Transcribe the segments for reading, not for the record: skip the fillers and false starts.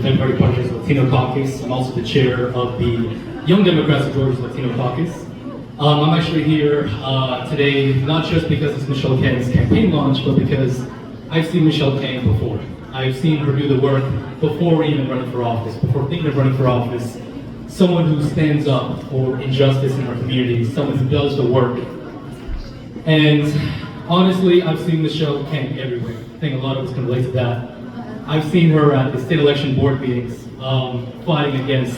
Democratic Party's Latino Caucus. I'm also the chair of the Young Democrats of Georgia's Latino Caucus. I'm actually here today not just because it's Michelle Kang's campaign launch, but because I've seen Michelle Kang before. I've seen her do the work before even running for office, before thinking of running for office. Someone who stands up for injustice in our community, someone who does the work. And honestly, I've seen Michelle Kang everywhere. I think a lot of us can relate to that. I've seen her at the state election board meetings, fighting against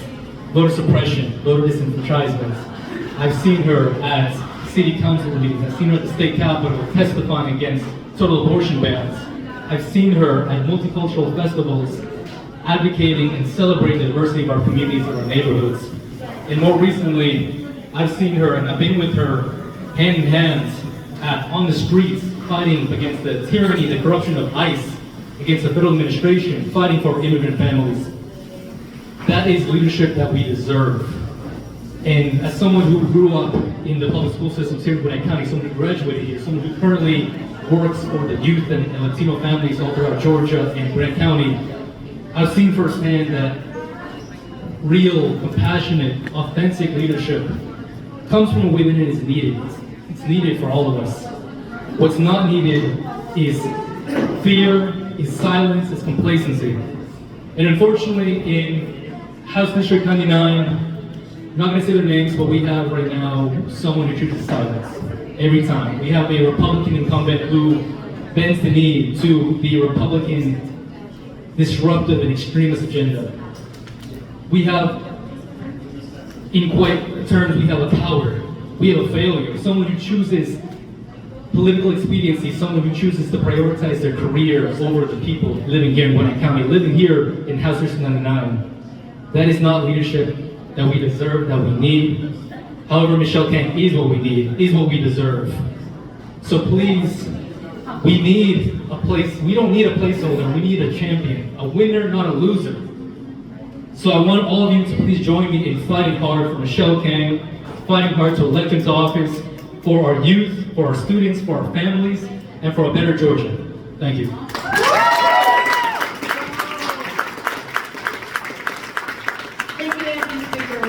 voter suppression, voter disenfranchisement. I've seen her at city council meetings. I've seen her at the state capitol testifying against total abortion bans. I've seen her at multicultural festivals advocating and celebrating the diversity of our communities and our neighborhoods. And more recently, I've seen her and I've been with her hand in hand on the streets fighting against the tyranny, the corruption of ICE, against the federal administration, fighting for immigrant families. That is leadership that we deserve. And as someone who grew up in the public school systems here in Gwinnett County, someone who graduated here, someone who currently works for the youth and Latino families all throughout Georgia and Gwinnett County, I've seen firsthand that real, compassionate, authentic leadership comes from within and is needed. It's needed for all of us. What's not needed is fear, is silence, is complacency. And unfortunately, in House District 99, I'm not going to say their names, but we have right now someone who chooses silence every time. We have a Republican incumbent who bends the knee to the Republican disruptive and extremist agenda. We have, in quiet terms, we have a coward. We have a failure, someone who chooses political expediency, someone who chooses to prioritize their career over the people living here in Gwinnett County, living here in House District 99. That is not leadership that we deserve, that we need. However, Michelle Kang is what we need, is what we deserve. So please, we need a place. We don't need a placeholder, we need a champion, a winner, not a loser. So I want all of you to please join me in fighting hard for Michelle Kang, fighting hard to elect into office for our youth, for our students, for our families, and for a better Georgia. Thank you.